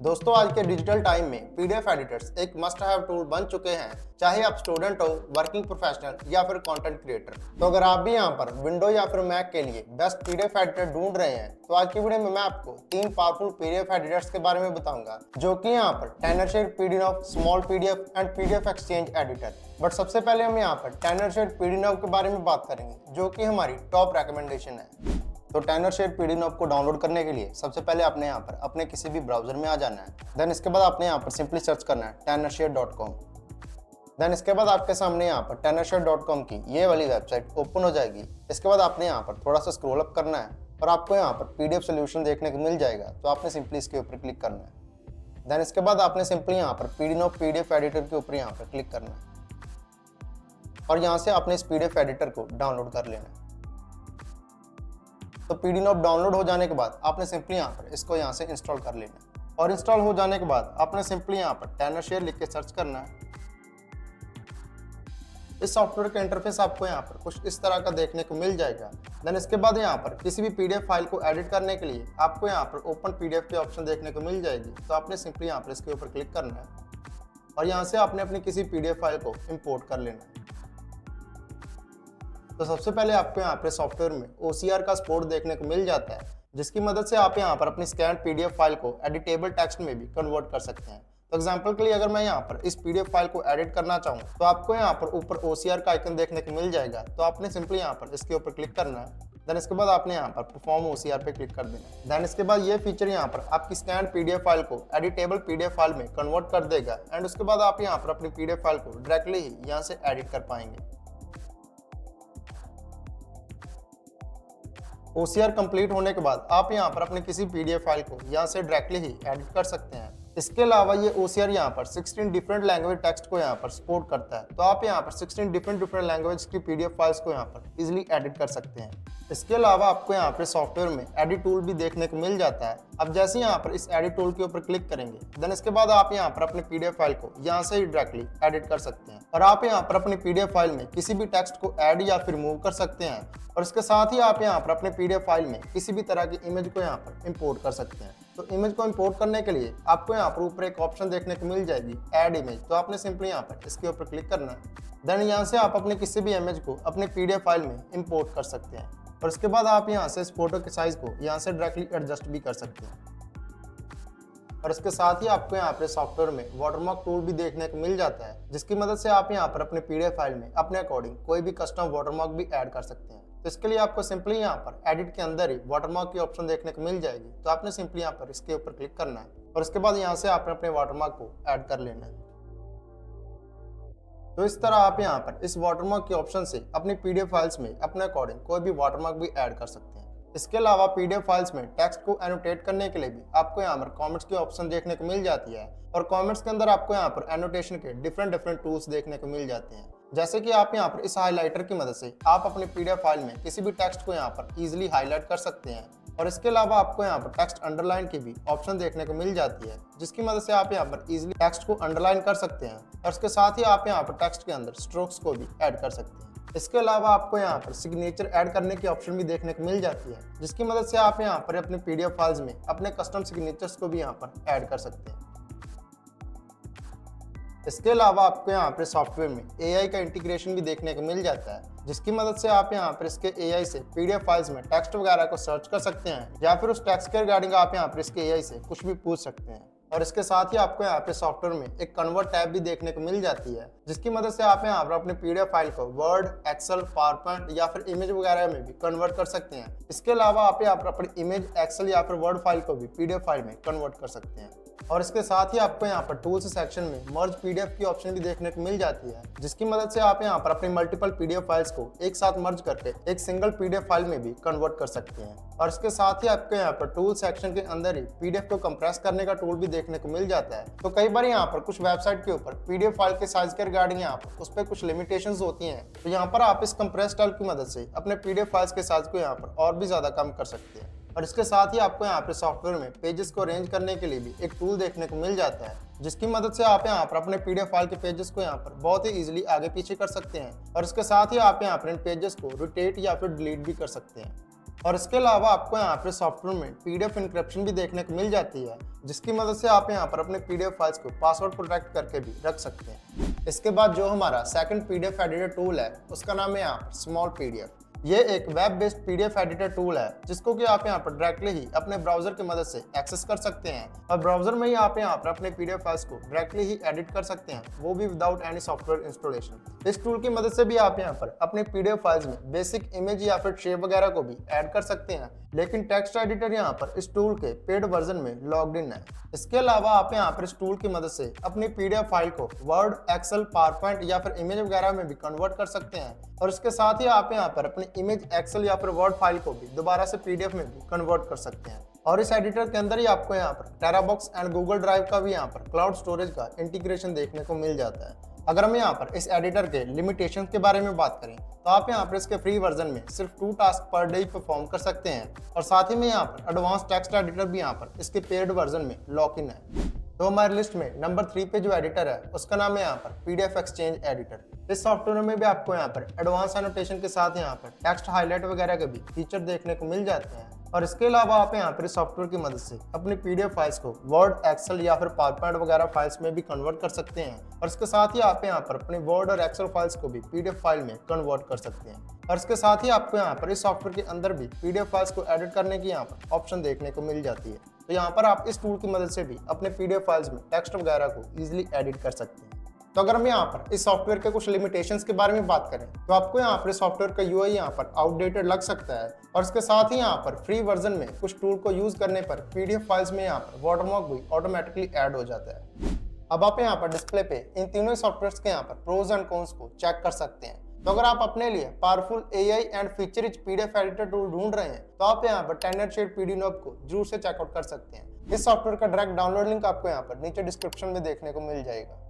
दोस्तों आज के डिजिटल टाइम में पीडीएफ एडिटर्स एक मस्ट हैव टूल बन चुके हैं, चाहे आप स्टूडेंट हो, वर्किंग प्रोफेशनल या फिर कंटेंट क्रिएटर। तो अगर आप भी यहाँ पर विंडो या फिर मैक के लिए बेस्ट पीडीएफ एडिटर ढूंढ रहे हैं तो आज की वीडियो में मैं आपको 3 पावरफुल पीडीएफ एडिटर्स के बारे में बताऊंगा, जो कि यहाँ पर Tenorshare PDNow, small PDF and PDF exchange editor. But सबसे पहले हम यहाँ पर Tenorshare PDNow के बारे में बात करेंगे, जो कि हमारी टॉप रिकमेंडेशन है। तो Tenorshare PDNow को डाउनलोड करने के लिए सबसे पहले आपने यहाँ पर अपने किसी भी ब्राउजर में आ जाना है। देन इसके बाद आपने यहाँ पर सिंपली सर्च करना है tenorshare.com। देन इसके बाद आपके सामने यहाँ पर tenorshare.com की ये वाली वेबसाइट ओपन हो जाएगी। इसके बाद आपने यहाँ पर थोड़ा सा स्क्रॉल अप करना है और आपको यहाँ पर पीडीएफ सोल्यूशन देखने को मिल जाएगा, तो आपने सिंपली इसके ऊपर क्लिक करना है। देन इसके बाद आपने सिंपली यहाँ पर PDNow पीडीएफ एडिटर के ऊपर यहाँ पर क्लिक करना है और यहाँ से आपने इस पीडीएफ एडिटर को डाउनलोड कर लेना है। तो PDNow डाउनलोड हो जाने के बाद आपने सिंपली यहाँ पर इसको यहाँ से इंस्टॉल कर लेना है और इंस्टॉल हो जाने के बाद आपने सिंपली यहाँ पर Tenorshare लिख के सर्च करना है। इस सॉफ्टवेयर का इंटरफेस आपको यहाँ पर कुछ इस तरह का देखने को मिल जाएगा। देन इसके बाद यहाँ पर किसी भी पीडीएफ फाइल को एडिट करने के लिए आपको यहाँ पर ओपन पीडीएफ की ऑप्शन देखने को मिल जाएगी। तो आपने सिंपली यहाँ पर इसके ऊपर क्लिक करना है और यहाँ से आपने अपनी किसी पीडीएफ फाइल को इंपोर्ट कर लेना है। तो सबसे पहले आपको यहाँ पे सॉफ्टवेयर में OCR का सपोर्ट देखने को मिल जाता है, जिसकी मदद से आप यहाँ पर अपनी स्कैन पीडीएफ फाइल को एडिटेबल टेक्स्ट में भी कन्वर्ट कर सकते हैं। तो एग्जांपल के लिए अगर मैं यहाँ पर इस पीडीएफ फाइल को एडिट करना चाहूँ तो आपको यहाँ पर ऊपर OCR का आइकन देखने को मिल जाएगा। तो आपने सिंपली यहाँ पर इसके ऊपर क्लिक करना है। देन इसके बाद आपने यहाँ पर परफॉर्म OCR पे क्लिक कर देना है। देन इसके बाद ये फीचर यहाँ पर आपकी स्कैन पीडीएफ फाइल को एडिटेबल पीडीएफ फाइल में कन्वर्ट कर देगा एंड उसके बाद आप यहाँ पर अपनी पीडीएफ फाइल को डायरेक्टली ही यहाँ से एडिट कर पाएंगे। OCR कंप्लीट होने के बाद आप यहाँ पर अपने किसी पीडीएफ फाइल को यहाँ से डायरेक्टली ही एडिट कर सकते हैं। इसके अलावा ये OCR यहाँ पर 16 डिफरेंट लैंग्वेज टेक्स्ट को यहाँ पर सपोर्ट करता है, तो आप यहाँ पर 16 डिफरेंट लैंग्वेज की पीडीएफ फाइल्स को यहाँ पर इजीली एडिट कर सकते हैं। इसके अलावा आपको यहाँ पर सॉफ्टवेयर में एडिट टूल भी देखने को मिल जाता है। अब जैसे यहाँ पर इस एडिट टूल के ऊपर क्लिक करेंगे, देन इसके बाद आप यहाँ पर अपनी पीडीएफ फाइल को यहाँ से ही डायरेक्टली एडिट कर सकते हैं और आप यहाँ पर अपनी पीडीएफ फाइल में किसी भी टेक्स्ट को ऐड या फिर मूव कर सकते हैं और इसके साथ ही आप यहाँ पर अपने पीडीएफ फाइल में किसी भी तरह की इमेज को यहाँ पर इंपोर्ट कर सकते हैं। तो इमेज को इंपोर्ट करने के लिए आपको यहाँ पर ऊपर एक ऑप्शन देखने को मिल जाएगी, ऐड इमेज। तो आपने सिंपली यहाँ पर इसके ऊपर क्लिक करना है। देन यहाँ से आप अपने किसी भी इमेज को अपने पीडीएफ फाइल में इंपोर्ट कर सकते हैं और इसके बाद आप यहाँ से इस फोटो के साइज को यहाँ से डायरेक्टली एडजस्ट भी कर सकते हैं। और इसके साथ ही आपको यहाँ पे सॉफ्टवेयर में वाटरमार्क टूल भी देखने को मिल जाता है, जिसकी मदद से आप यहाँ पर अपने पीडीएफ फाइल में अपने अकॉर्डिंग कोई भी कस्टम वाटरमार्क भी ऐड कर सकते हैं। तो इसके लिए आपको सिंपली यहाँ पर एडिट के अंदर ही वाटरमार्क की ऑप्शन देखने को मिल जाएगी। तो आपने सिंपली यहाँ पर इसके ऊपर क्लिक करना है और इसके बाद यहाँ से आपने अपने वाटरमार्क को ऐड कर लेना है। तो इस तरह आप यहाँ पर इस वाटरमार्क के ऑप्शन से अपनी पीडीएफ फाइल्स में अपने अकॉर्डिंग कोई भी वाटरमार्क भी ऐड कर सकते हैं। इसके अलावा पीडीएफ फाइल्स में टेक्स्ट को एनोटेट करने के लिए भी आपको यहाँ पर कमेंट्स की ऑप्शन देखने को मिल जाती है और कमेंट्स के अंदर आपको यहाँ पर एनोटेशन के डिफरेंट टूल्स देखने को मिल जाते हैं। जैसे कि आप यहाँ पर इस हाइलाइटर की मदद से आप अपने पीडीएफ फाइल में किसी भी टेक्स्ट को यहाँ पर इजीली हाईलाइट कर सकते हैं और इसके अलावा आपको यहाँ पर टेक्स्ट अंडरलाइन की भी ऑप्शन देखने को मिल जाती है, जिसकी मदद से आप यहाँ पर इजीली टेक्स्ट को अंडरलाइन कर सकते हैं और इसके साथ ही आप यहाँ पर टेक्स्ट के अंदर स्ट्रोक्स को भी ऐड कर सकते हैं। इसके अलावा आपको यहाँ पर सिग्नेचर ऐड करने की ऑप्शन भी देखने को मिल जाती है, जिसकी मदद से आप यहाँ पर अपने पीडीएफ फाइल्स में अपने कस्टम सिग्नेचर्स को भी यहाँ पर ऐड कर सकते हैं। इसके अलावा आपको यहाँ पर सॉफ्टवेयर में AI का इंटीग्रेशन भी देखने को मिल जाता है, जिसकी मदद से आप यहाँ पर इसके AI से पीडीएफ फाइल्स में टेक्स्ट वगैरह को सर्च कर सकते हैं या फिर उस टेक्स्ट के रिगार्डिंग आप यहाँ पर इसके AI से कुछ भी पूछ सकते हैं। और इसके साथ ही आपको यहाँ पे सॉफ्टवेयर में एक कन्वर्ट टैब भी देखने को मिल जाती है, जिसकी मदद से आप यहाँ पर अपने पीडीएफ फाइल को वर्ड, एक्सेल, पावरपॉइंट या फिर इमेज वगैरह में भी कन्वर्ट कर सकते हैं। इसके अलावा आप यहाँ पर अपनी इमेज, एक्सेल या फिर वर्ड फाइल को भी पीडीएफ फाइल में कन्वर्ट कर सकते हैं। और इसके साथ ही आपको यहाँ पर टूल्स सेक्शन में मर्ज पीडीएफ की ऑप्शन भी देखने को मिल जाती है, जिसकी मदद से आप यहाँ पर अपनी मल्टीपल पीडीएफ फाइल्स को एक साथ मर्ज करके एक सिंगल पीडीएफ फाइल में भी कन्वर्ट कर सकते हैं। और इसके साथ ही आपको यहाँ पर टूल सेक्शन के अंदर ही पीडीएफ को कंप्रेस करने का टूल भी देखने को मिल जाता है। तो कई बार यहाँ पर कुछ वेबसाइट के ऊपर पीडीएफ फाइल के साइज के रिगार्डिंग यहाँ पर उस पर कुछ लिमिटेशंस होती हैं, तो यहाँ पर आप इस कंप्रेस टूल की मदद से अपने पीडीएफ फाइल्स के साइज को यहाँ पर और भी ज्यादा कम कर सकते हैं। और इसके साथ ही आपको यहाँ पे सॉफ्टवेयर में पेजेस को अरेंज करने के लिए भी एक टूल देखने को मिल जाता है, जिसकी मदद से आप यहाँ पर अपने पीडीएफ फाइल के पेजेस को यहाँ पर बहुत ही इजीली आगे पीछे कर सकते हैं और इसके साथ ही आप यहाँ पर इन पेजेस को रोटेट या फिर डिलीट भी कर सकते हैं। और इसके अलावा आपको यहाँ पर सॉफ्टवेयर में PDF इंक्रिप्शन भी देखने को मिल जाती है, जिसकी मदद से आप यहाँ पर अपने PDF फाइल्स को पासवर्ड प्रोटेक्ट करके भी रख सकते हैं। इसके बाद जो हमारा सेकंड PDF एडिटर टूल है उसका नाम है यहाँ पर स्मॉल PDF। ये एक web based PDF editor tool है जिसको कि आप यहाँ पर डायरेक्टली ही अपने ब्राउजर की मदद से एक्सेस कर सकते हैं और ब्राउजर में ही आप यहाँ पर अपने PDF फाइल्स को डायरेक्टली ही एडिट कर सकते हैं, वो भी विदाउट एनी सॉफ्टवेयर इंस्टॉलेशन। इस टूल की मदद से भी आप यहाँ पर अपने PDF फाइल्स में बेसिक इमेज या फिर शेप वगैरह को भी ऐड कर सकते हैं, लेकिन टेक्स्ट एडिटर यहाँ पर इस टूल के पेड वर्जन में लॉग्ड इन है। इसके अलावा आप यहाँ पर इस टूल की मदद से अपनी PDF फाइल को वर्ड, एक्सेल, पावरपॉइंट या फिर इमेज वगैरह में भी कन्वर्ट कर सकते हैं और इसके साथ ही आप यहाँ पर अपनी इमेज, एक्सेल या फिर वर्ड फाइल को भी दोबारा से PDF में भी कन्वर्ट कर सकते हैं। और इस एडिटर के अंदर ही आपको यहाँ पर टेराबॉक्स एंड गूगल ड्राइव का भी यहाँ पर क्लाउड स्टोरेज का इंटीग्रेशन देखने को मिल जाता है। अगर हम यहाँ पर इस एडिटर के लिमिटेशन के बारे में बात करें तो आप यहाँ पर इसके फ्री वर्जन में सिर्फ 2 टास्क पर डे परफॉर्म कर सकते हैं और साथ ही में यहाँ पर एडवांस टेक्स्ट एडिटर भी यहाँ पर इसके पेड वर्जन में लॉक इन है। तो हमारी लिस्ट में नंबर 3 पे जो एडिटर है उसका नाम है यहाँ पर PDF एक्सचेंज एडिटर। इस सॉफ्टवेयर में भी आपको यहाँ पर एडवांस एनोटेशन के साथ यहाँ पर टेक्स्ट हाईलाइट वगैरह के भी फीचर देखने को मिल जाते हैं और इसके अलावा आप यहाँ पर इस सॉफ्टवेयर की मदद से अपनी PDF फाइल्स को वर्ड, एक्सेल या फिर पावरपॉइंट वगैरह फाइल्स में भी कन्वर्ट कर सकते हैं और इसके साथ ही आप यहाँ पर अपने वर्ड और एक्सेल फाइल्स को भी PDF फाइल में कन्वर्ट कर सकते हैं और इसके साथ ही आपको यहाँ पर इस सॉफ्टवेयर के अंदर भी PDF फाइल्स को एडिट करने की यहाँ पर ऑप्शन देखने को मिल जाती है। तो यहाँ पर आप इस टूल की मदद से भी अपने PDF फाइल्स में टेक्स्ट वगैरह को इजीली एडिट कर सकते हैं। तो अगर हम यहाँ पर इस सॉफ्टवेयर के कुछ लिमिटेशंस के बारे में बात करें तो आपको यहाँ पर इस सॉफ्टवेयर का UI यहाँ पर आउटडेटेड लग सकता है और इसके साथ ही यहाँ पर फ्री वर्जन में कुछ टूल को यूज करने पर PDF फाइल्स में यहाँ पर वाटरमार्क भी ऑटोमेटिकली ऐड हो जाता है। अब आप यहाँ पर डिस्प्ले पे इन तीनों सॉफ्टवेयर के यहाँ पर प्रोज एंड कॉन्स को चेक कर सकते हैं। तो अगर आप अपने लिए powerful AI and feature rich PDF editor tool ढूंढ रहे हैं तो आप यहाँ पर टेनर शेड PDNob को जरूर से चेकआउट कर सकते हैं। इस सॉफ्टवेयर का डायरेक्ट डाउनलोड लिंक आपको यहाँ पर नीचे डिस्क्रिप्शन में देखने को मिल जाएगा।